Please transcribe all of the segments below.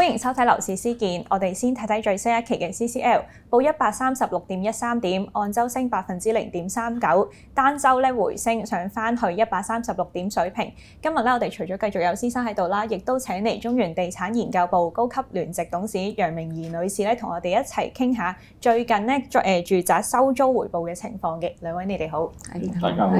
歡迎收睇樓市師見，我哋先睇睇最新一期嘅 CCL， 報136.13點，按周升0.39%，單周回升上返去136點水平。今日我哋除咗繼續有師生喺度啦，亦都請嚟中原地產研究部高級聯席董事楊明儀女士同我哋一齊傾下最近住宅收租回報嘅情況嘅。兩位你哋好，大家好。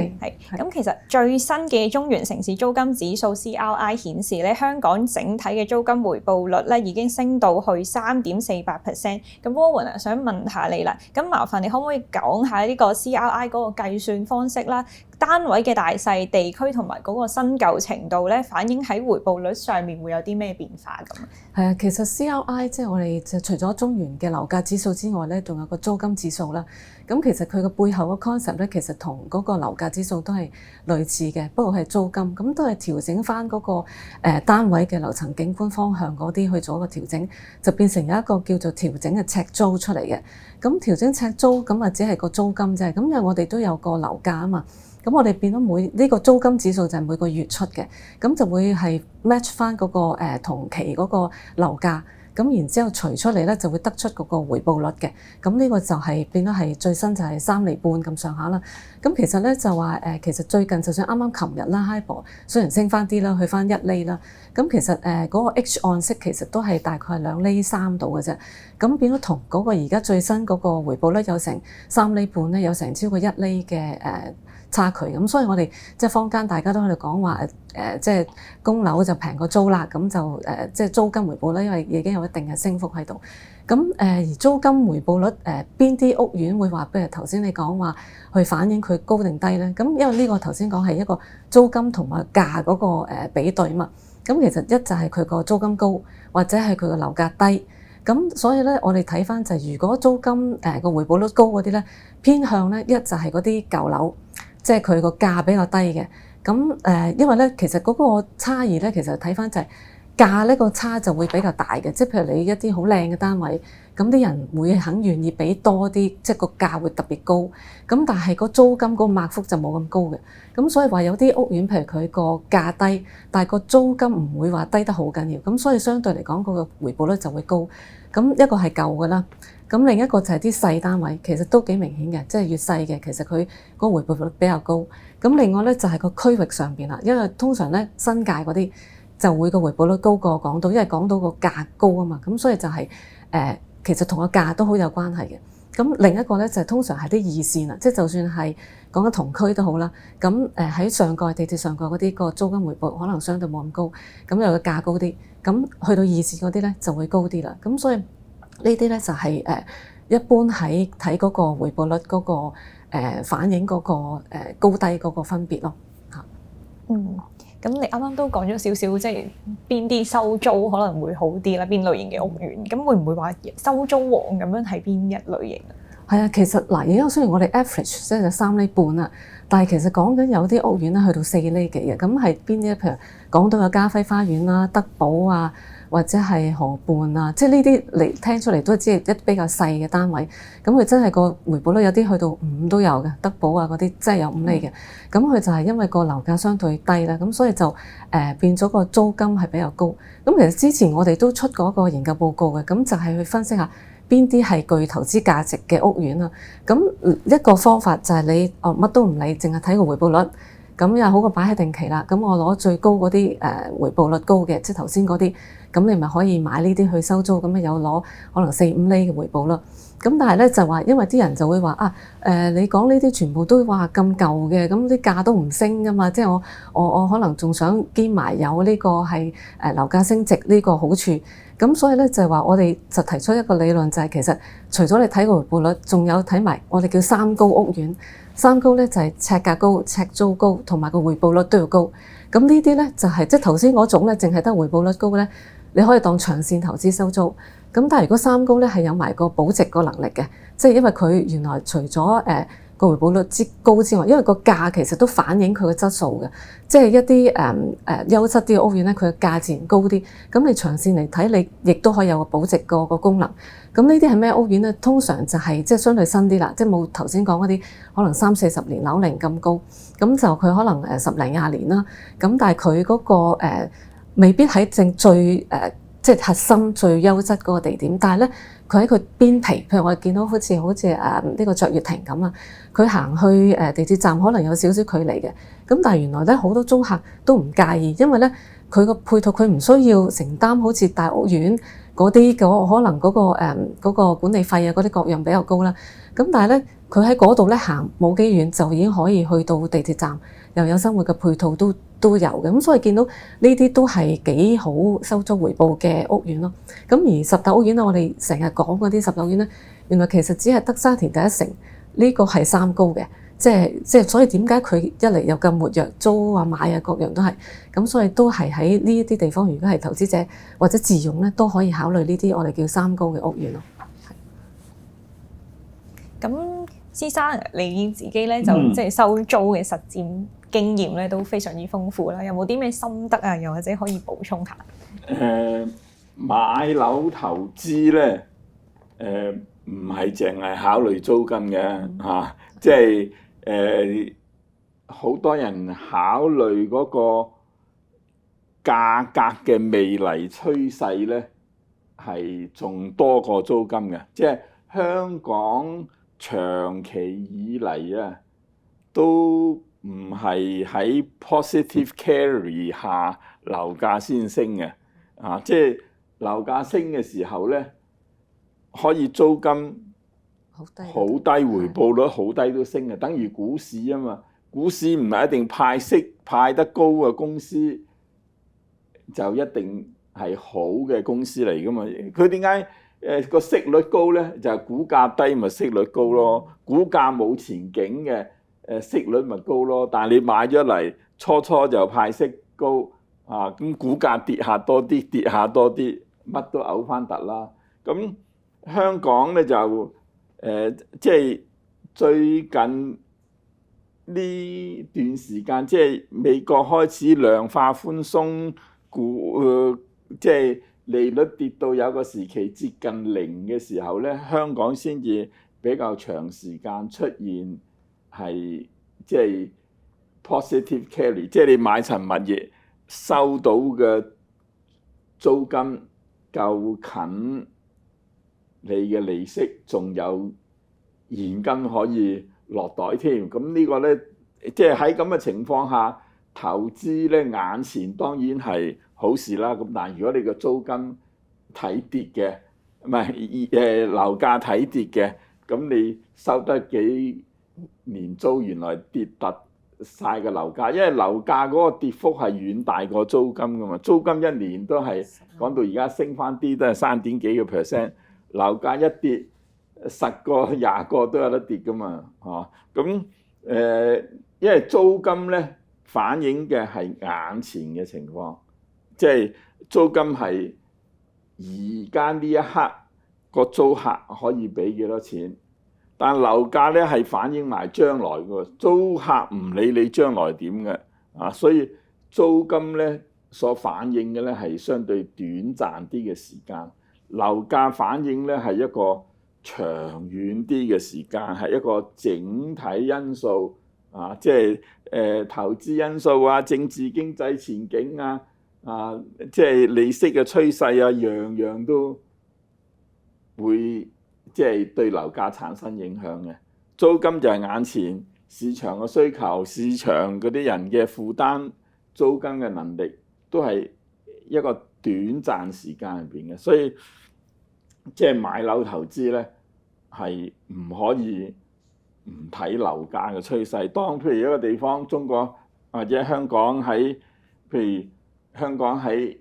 咁其實最新嘅中原城市租金指數 CRI 顯示香港整體嘅租金回報率已經升到去3.48%。咁 Warren 想問下你啦，咁麻煩你可唔可以講下呢個 CRI 嗰個計算方式啦？單位嘅大細、地區同埋嗰個新舊程度反映喺回報率上面會有啲咩變化咁？係啊，其實 CRI 即係我哋就除咗中原嘅樓價指數之外仲有個租金指數啦。咁其實佢個背後嘅 concept 其實同嗰個樓價指數都係類似嘅，不過係租金，咁都係調整翻嗰個單位嘅樓層景觀方向嗰啲去做一個調整，就變成有一個叫做調整嘅呎租出嚟嘅。咁調整呎租咁只係個租金啫，咁因為我哋都有個樓價啊嘛。咁我哋變咗呢個租金指數就係每個月出嘅，咁就會係 match 翻嗰個同期嗰個樓價，咁然之後除出嚟就會得出嗰個回報率嘅。咁呢個就係變咗係最新就係3厘半咁上下啦。咁其實就話其實最近就算啱啱琴日啦 HIBOR 雖然升翻啲啦，去翻1厘啦，咁其實嗰個 H 按息其實都係大概係2厘3度嘅啫。咁變咗同嗰個而家最新嗰個回報率有成3厘半咧，有成超過1厘嘅差距。咁所以我哋即係坊間大家都喺度講話即係供樓就平過租啦，咁就即係租金回報咧，因為已經有一定嘅升幅喺度。咁而租金回報率邊啲屋苑會話，譬如頭先你講話去反映佢高定低咧？咁因為呢個頭先講係一個租金同埋價嗰個比對嘛。咁其實一就係佢個租金高，或者係佢個樓價低。咁所以咧，我哋睇翻就係如果租金個回報率高嗰啲咧，偏向咧一就係嗰啲舊樓。即係佢個價比較低嘅，咁因為咧其實嗰個差異咧，其實睇翻就係價呢個差就會比較大嘅，即係譬如你一啲好靚嘅單位，咁啲人會肯願意俾多啲，即係個價會特別高，咁但係個租金嗰個碼幅就冇咁高嘅，咁所以話有啲屋苑譬如佢個價低，但係個租金唔會話低得好緊要，咁所以相對嚟講嗰個回報率就會高。咁一個係舊嘅啦，咁另一個就係啲細單位，其實都幾明顯嘅，即係越細嘅，其實佢個回報率比較高。咁另外咧就係個區域上邊啦，因為通常咧新界嗰啲就會個回報率高過港島，因為港島個價高啊嘛，咁所以就係其實同個價都好有關係嘅。咁另一個咧就係通常係啲二線啊，即係就算係講緊同區都好啦，咁喺上蓋地鐵上蓋嗰啲個租金回報可能相對冇咁高，咁又個價高啲，咁去到二線嗰啲咧就會高啲啦。咁所以呢啲咧就係一般喺睇嗰個回報率嗰個反映嗰個高低嗰個分別咯嚇。咁你啱啱都講咗少少，即係邊啲收租可能會好啲啦，邊類型嘅屋苑，咁會唔會話收租王咁樣係邊一類型啊？係啊，其實嗱，而家雖然我哋 average 即係3厘半啦，但係其實講緊有啲屋苑咧去到4厘幾嘅，咁係邊啲？譬如港島嘅嘉輝花園啦、德寶啊，或者係河畔啊，即係呢啲嚟聽出嚟都只係一比較細嘅單位，咁佢真係個回報率有啲去到5都有嘅，德寶啊嗰啲真係有5厘嘅，咁佢就係因為個樓價相對低啦，咁所以就變咗個租金係比較高。咁其實之前我哋都出過一個研究報告嘅，咁就係去分析下邊啲係具投資價值嘅屋苑啊？咁一個方法就係你乜都唔理，淨係睇個回報率，咁又好過擺喺定期啦。咁我攞最高嗰啲回報率高嘅，即係頭先嗰啲，咁你咪可以買呢啲去收租，咁咪有攞可能4-5厘嘅回報率。咁但係咧就話，因為啲人就會話你講呢啲全部都話咁舊嘅，咁啲價都唔升噶嘛，即係我可能仲想兼埋有呢個係樓價升值呢個好處。咁所以咧就係話，我哋就提出一個理論，就係其實除咗你睇個回報率，仲有睇埋我哋叫3高屋苑。3高咧就係呎價高、呎租高，同埋個回報率都要高。咁呢啲咧就係即係頭先嗰種咧，淨係得回報率高咧，你可以當長線投資收租。咁但係如果3高咧係有埋個保值個能力嘅，即係因為佢原來除咗個回報率之高之外，因為個價其實都反映佢個質素嘅，即係一啲優質啲嘅屋苑咧，佢嘅價錢高啲，咁你長線嚟睇，你亦都可以有個保值個功能。咁呢啲係咩屋苑咧？通常就係即係相對新啲啦，即係冇頭先講嗰啲可能30-40年樓齡咁高，咁就佢可能10零20年啦。咁但係佢嗰個未必喺正最即係核心最優質嗰個地點，但係咧佢喺佢邊皮，譬如我哋見到好似呢個卓越亭咁啊，佢行去地鐵站可能有少少距離嘅，咁但係原來咧好多租客都唔介意，因為咧佢個配套佢唔需要承擔好似大屋苑嗰啲可能嗰個管理費啊嗰啲各樣比較高啦，咁但係咧佢喺嗰度咧行冇幾遠就已經可以去到地鐵站，又有生活嘅配套都有嘅，咁所以見到呢啲都係幾好收租回報嘅屋苑咯。咁而十大屋苑咧，我哋成日講嗰啲十大屋苑咧，原來其實只係得沙田第一城呢個係三高嘅，即係所以點解佢一嚟又咁活躍，租啊買啊各樣都係，咁所以都係喺呢一啲地方，如果係投資者或者自用咧，都可以考慮呢啲我哋叫三高嘅屋苑咯。咁施生你自己咧就即係收租嘅實戰經驗咧都非常之豐富啦，有冇啲咩心得啊？又或者可以補充下？買樓投資咧，唔係淨係考慮租金嘅嚇，即係好多人考慮嗰個價格嘅未來趨勢咧，係仲多過租金嘅，即係香港長期以嚟啊，都唔係喺 positive carry 下樓價先升嘅，即係樓價升嘅時候咧，可以租金好低回報率好低都升嘅，等於股市啊嘛。股市唔係一定派息派得高嘅公司就一定係好嘅公司嚟噶嘛。佢點解個息率高咧？就係股價低咪息率高咯，股價冇前景嘅息率咪高咯。但係你買咗嚟初就派息高啊，咁股價跌下多啲，乜都嘔翻突啦。咁香港咧就即係最近呢段時間，即係美國開始量化寬鬆，即係利率跌到有個時期接近零嘅時候咧，香港先至比較長時間出現係即係 positive carry， 即係你買層物業收到嘅租金夠近你嘅利息，仲有現金可以落袋添。咁呢個咧，即係喺咁嘅情況下投資咧，眼前當然係好事啦。咁但係如果你個租金睇跌嘅，唔係樓價睇跌嘅，咁你收得幾年租，原來跌突晒個樓價，因為樓價嗰個跌幅係遠大過租金噶嘛。租金一年都係講到而家升翻啲，都係3點幾個 %。樓價一跌，10個20個都有得跌噶嘛，咁因為租金咧反映嘅係眼前嘅情況，即係租金係而家呢一刻個租客可以俾幾多錢，但樓價咧係反映埋將來嘅，租客唔理你將來點嘅，所以租金咧所反映嘅咧係相對短暫啲嘅時間。樓價反映咧係一個長遠啲嘅時間，係一個整體因素即係投資因素啊、政治經濟前景啊、即係利息嘅趨勢啊，樣樣都會即係對樓價產生影響嘅。租金就係眼前市場嘅需求，市場嗰啲人嘅負擔租金嘅能力都係一個短暫時間入邊嘅，所以即係買樓投資咧係唔可以唔睇樓價嘅趨勢。當譬如一個地方中國或者香港喺譬如香港喺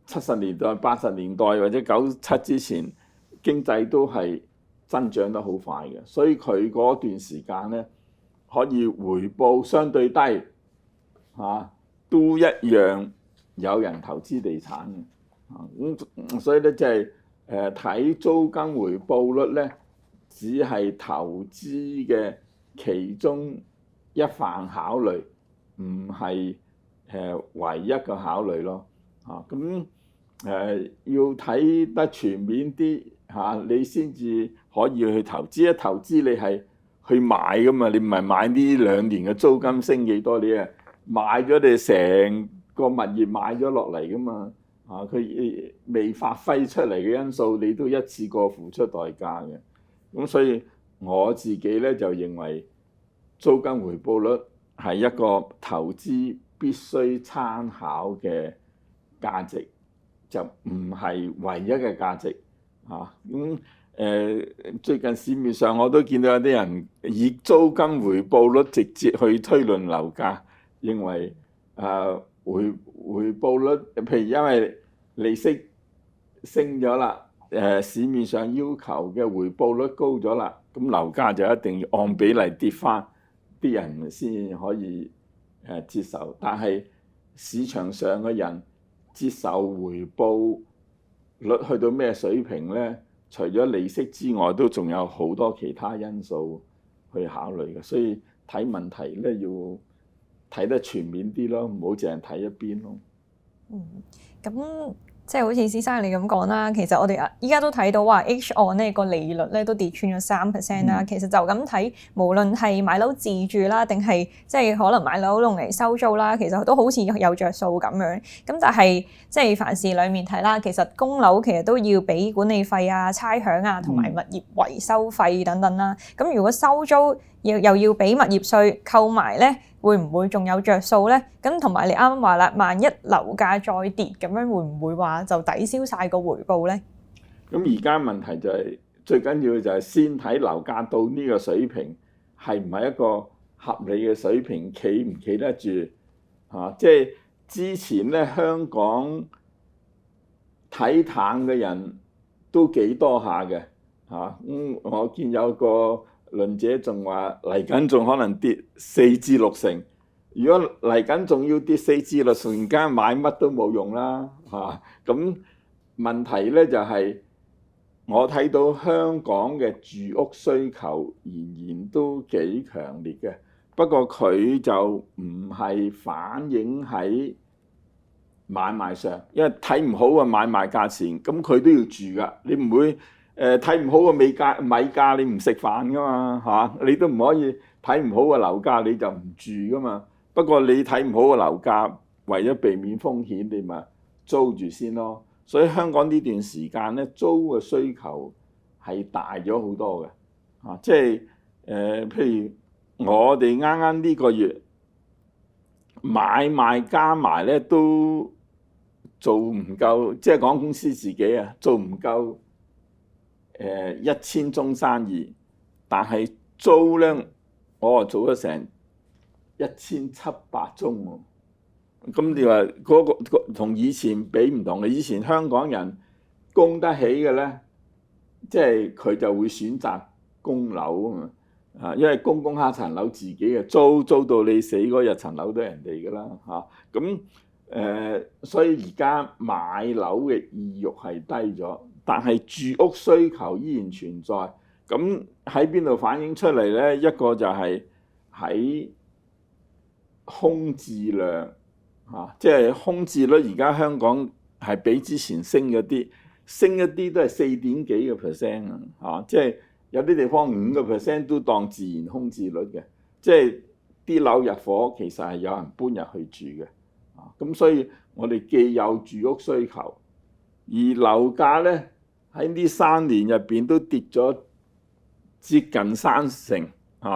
70年代、80年代或者97之前經濟都係增長得好快嘅，所以佢嗰段時間咧可以回報相對低都一樣有人投資地產嘅咁，所以咧即係睇租金回報率咧，只係投資嘅其中一範考慮，唔係唯一嘅考慮咯。咁要睇得全面啲你先至可以去投資。一投資你係去買噶嘛，你唔係買呢2年嘅租金升幾多，你買咗你成個物業買咗落嚟噶嘛。佢未發揮出嚟嘅因素，你都一次過付出代價嘅。咁所以我自己咧就認為租金回報率係一個投資必須參考嘅價值，就唔係唯一嘅價值嚇。最近市面上我都見到有啲人以租金回報率直接去推論樓價，認為回報率，譬如因為利息升咗啦，市面上要求嘅回報率高咗啦，咁樓價就一定要按比例跌翻，啲人先可以接受。但係市場上嘅人接受回報率去到咩水平呢？除咗利息之外，都仲有好多其他因素去考慮嘅，所以睇問題咧要睇得全面啲咯，唔好淨係睇一邊咯。咁即係好似施生你咁講啦，其實我哋依家都睇到話 H 按呢個利率咧都跌穿咗3% 啦。其實就咁睇，無論係買樓自住啦，定係即係可能買樓用嚟收租啦，其實都好似有着數咁樣。咁但係即係凡事兩面睇啦，其實供樓其實都要俾管理費啊、差餉啊，同埋物業維修費等等啦。咁如果收租又要俾物業稅，扣埋咧，會唔會仲有着數咧？咁同埋你啱啱話啦，萬一樓價再跌咁樣，會唔會話就抵消晒個回報咧？咁而家問題就係最緊要就係先睇樓價到呢個水平係唔係一個合理嘅水平，企唔企得住嚇？即係之前咧，香港睇淡嘅人都幾多下嘅嚇。我見有個論者仲話嚟緊仲可能跌4至6成，如果嚟緊仲要跌4至6成，而家買乜都冇用啦嚇。咁問題咧就係我睇到香港嘅住屋需求仍然都幾強烈嘅，不過佢就唔係反映喺買賣上，因為睇唔好嘅買賣價錢，咁佢都要住噶，你唔會睇唔好嘅米價，你唔食飯噶嘛嚇，你都唔可以睇唔好嘅樓價你就唔住噶嘛。不過你睇唔好嘅樓價，為咗避免風險，你咪租住先咯。所以香港呢段時間咧，租嘅需求係大咗好多嘅嚇，即係譬如我哋啱啱呢個月買賣加埋咧都做唔夠，即係講公司自己啊做唔夠1000宗生意，但係租咧我啊做咗成1700宗喎。咁你話嗰個同以前比唔同嘅，以前香港人供得起嘅咧，即係佢就會選擇供樓啊嘛，因為供下層樓自己嘅租到你死嗰日層樓都係人哋㗎啦嚇。咁所以而家買樓嘅意欲係低咗，但係住屋需求依然存在。咁喺邊度反映出嚟咧？一個就係喺空置量。即係空置率而家香港係比之前升咗啲，升一啲都係4點幾個 percent 啊！即係有啲地方5% 都當自然空置率嘅，即係啲樓入伙其實係有人搬入去住嘅。咁所以我哋既有住屋需求，而樓價咧喺呢3年入邊都跌咗接近3成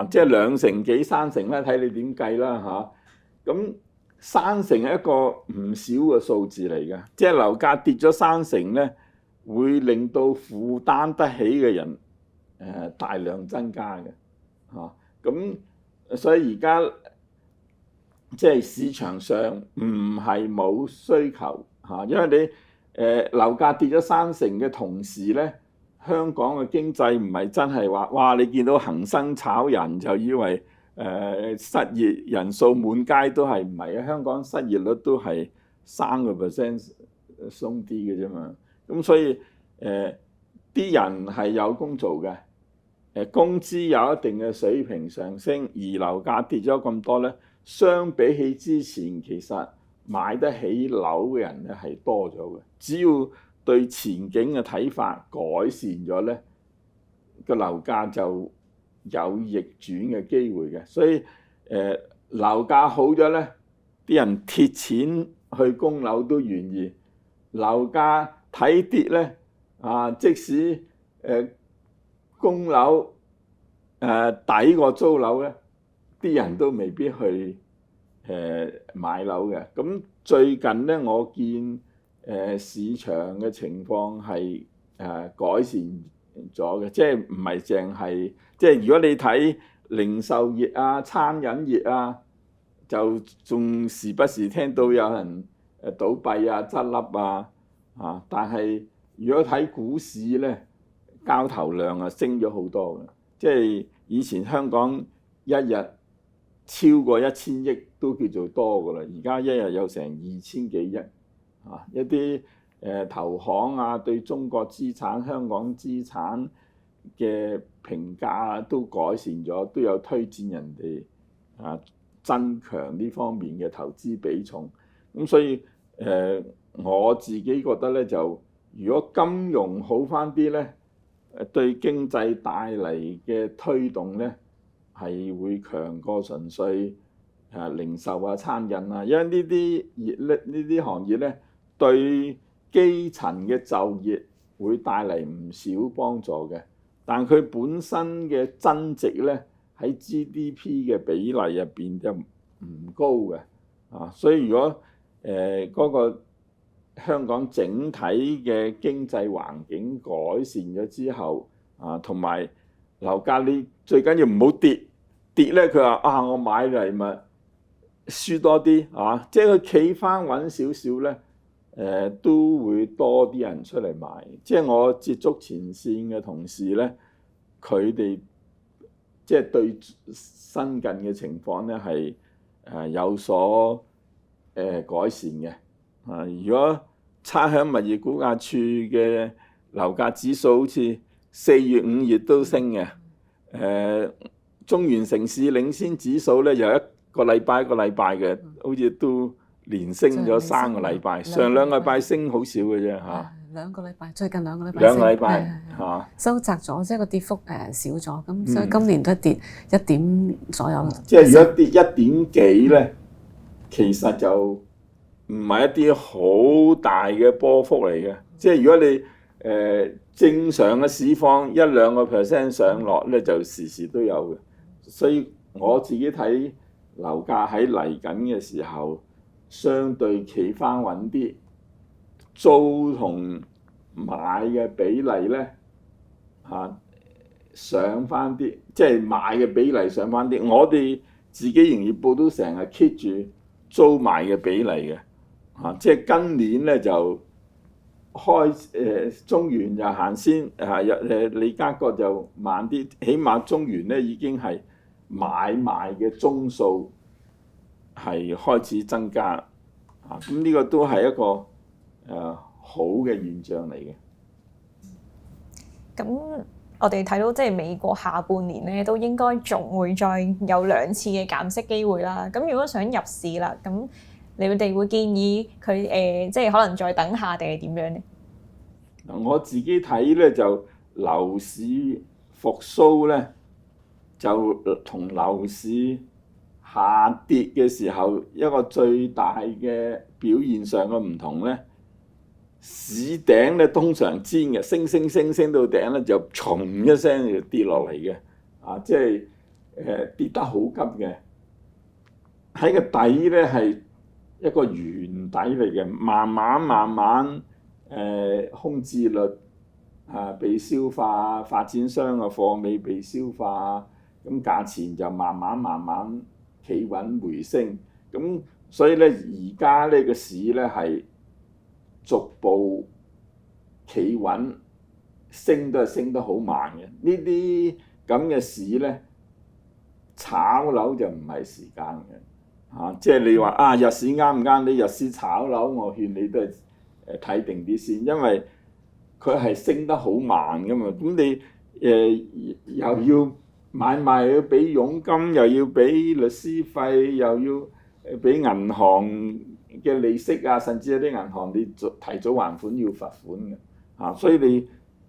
即係2成幾3成啦，睇你點計啦嚇。咁3成係一個唔少嘅數字嚟嘅，即係樓價跌咗3成咧，會令到負擔得起嘅人大量增加嘅嚇。咁所以而家即係市場上唔係冇需求嚇，因為你樓價跌咗3成嘅同時咧，香港嘅經濟唔係真係話哇，你見到恒生炒人就以為失業人數滿街都係，唔係啊？香港失業率都係3%鬆啲嘅啫嘛。咁所以啲人係有工做嘅，工資有一定嘅水平上升，而樓價跌咗咁多咧，相比起之前其實買得起樓嘅人咧係多咗嘅。只要對前景嘅睇法改善咗咧，個樓價就有逆轉嘅機會嘅，所以樓價好咗咧，啲人貼錢去供樓都願意。樓價睇跌咧，即使供樓抵過租樓咧，啲人都未必去買樓嘅。咁最近咧，我見市場嘅情況係改善咗嘅，即係唔係淨係即係如果你睇零售業啊、餐飲業啊，就仲時不時聽到有人倒閉啊、執笠啊，但係如果睇股市咧，交投量啊升咗好多嘅，即係以前香港一日超過1000億都叫做多㗎啦，而家一日有成2000幾億一啲投行啊對中國資產、香港資產嘅評價都改善咗，都有推薦人哋增強呢方面嘅投資比重。咁所以我自己覺得咧，就如果金融好返啲咧，對經濟帶嚟嘅推動咧係會強過純粹零售啊、餐飲啊，因為呢啲業咧、呢啲行業咧對基層嘅就業會帶嚟唔少幫助嘅，但佢本身嘅增值咧喺 GDP 嘅比例入邊就唔高嘅所以如果嗰個香港整體嘅經濟環境改善咗之後同埋樓價你最緊要唔好跌咧，佢話我買嚟咪輸多啲即係佢企翻穩少少咧，都會多啲人出嚟買。即係我接觸前線嘅同事咧，佢哋即係對新近嘅情況咧係有所改善嘅。如果差餉物業估價署嘅樓價指數好似4月、5月都升嘅，中原城市領先指數咧有一個禮拜嘅，好似都連升咗3個禮拜。上2個禮拜升好少嘅啫嚇。2個禮拜，最近2個禮拜。2個禮拜收窄咗，即係個跌幅少咗，咁所以今年都跌1點左右。即係如果跌1點幾咧，其實就唔係一啲好大嘅波幅嚟嘅。即係如果你正常嘅市況1-2個%上落咧，就時時都有嘅。所以我自己睇樓價喺嚟緊嘅時候，相對企翻穩啲，租同買嘅比例咧上翻啲，即係買嘅比例上翻啲。我哋自己營業部都成日 keep 住租賣嘅比例嘅即係今年咧就中原就行先利嘉閣就慢啲，起碼中原咧已經係買賣嘅宗數係開始增加咁呢個都係一個好嘅現象嚟嘅。咁我哋睇到即係美國下半年咧都應該仲會再有2次嘅減息機會啦。咁如果想入市啦，咁你哋會建議佢即係可能再等下定係點樣咧？我自己睇咧就樓市復甦咧，就同樓市下跌嘅時候一個最大嘅表現上嘅唔同咧，市頂咧通常尖嘅，升到頂咧就唰一聲就跌落嚟嘅，即係跌得好急嘅。喺個底咧係一個圓底嚟嘅，慢慢空置率被消化，發展商嘅貨尾被消化，咁價錢就慢慢企穩回升。咁所以咧而家呢個市咧係逐步企穩，升都係升得好慢嘅。呢啲咁嘅市咧，炒樓就唔係時間嘅即係你話日市啱唔啱你？日市炒樓，我勸你都係睇定啲先，因為佢係升得好慢噶嘛。咁你又要買賣，又要俾佣金，又要俾律師費，又要俾銀行嘅利息甚至有啲銀行你提早還款要罰款嘅所以你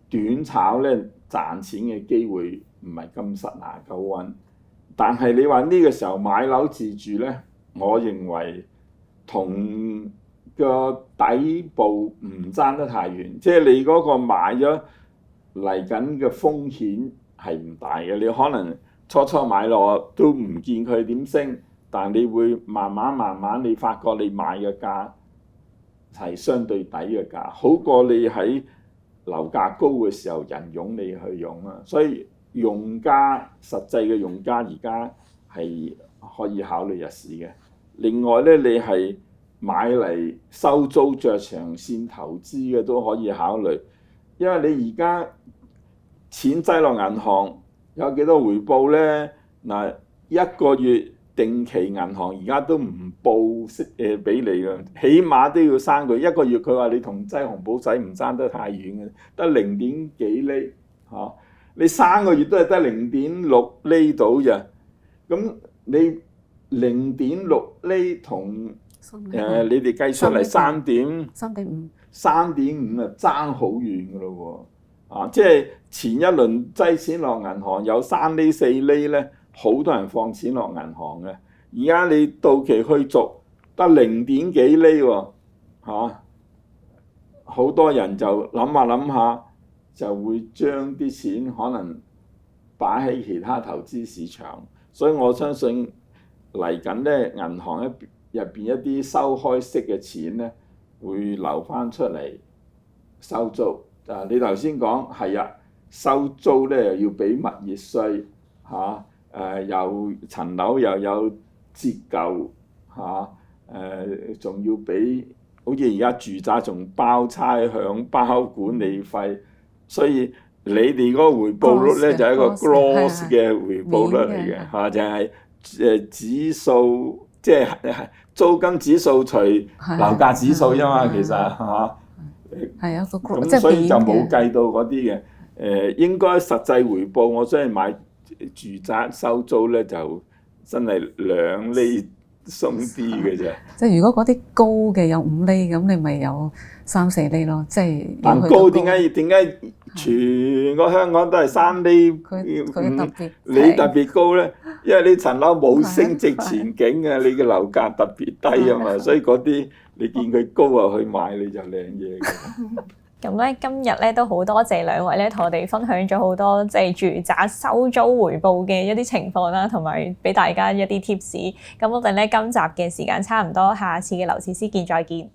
短炒咧賺錢嘅機會唔係咁實牙夠穩。但係你話呢個時候買樓自住咧，我認為同個底部唔爭得太遠，即係你嗰個買咗嚟緊嘅風險係唔大嘅。你可能初買落都唔見佢點升，但你會慢慢你發覺你買嘅價係相對底嘅價，好過你喺樓價高嘅時候人湧你去用啊。所以用家實際嘅用家而家係可以考慮入市嘅。另外咧，你係買嚟收租着長線投資嘅都可以考慮，因為你而家錢擠落銀行有幾多回報咧？嗱，一個月定期銀行而家都唔報息俾你嘅，起碼都要3個月。一個月佢話你同擠紅寶仔唔爭得太遠嘅，得0點幾厘嚇。你3個月都係得0.6厘到咋？咁你0.6厘同你哋計出嚟3.5啊，爭好遠㗎咯喎！啊，即係前一輪擠錢落銀行有3厘4厘咧，好多人放錢落銀行嘅。而家你到期去續得0點幾厘喎，好多人就諗下就會將啲錢可能擺喺其他投資市場，所以我相信嚟緊咧銀行入邊一啲收開息嘅錢咧會流翻出嚟收租。你頭先講係啊，收租咧又要俾物業稅又層樓又有折舊仲要俾，好似而家住宅仲包差餉、包管理費，所以你哋嗰個回報率咧就係一個 gross 嘅回報率嚟嘅就係指數，即係租金指數除樓價指數啫嘛，其實係啊，咁所以就冇計到嗰啲嘅。應該實際回報，我相信買住宅收租咧就真係2厘鬆啲嘅啫。即係如果嗰啲高嘅有5厘，咁你咪有3、4厘咯。即係但高點解全個香港都係3厘？你特別高咧，因為你層樓冇升值前景啊，你嘅樓價特別低啊嘛，所以嗰啲你見佢高啊去買你就靚嘢嘅。咁咧今日咧都好多謝兩位咧同我哋分享咗好多即係住宅收租回報嘅一啲情況啦，同埋俾大家一啲貼士。咁我哋咧今集嘅時間差唔多，下次嘅樓市師見再見。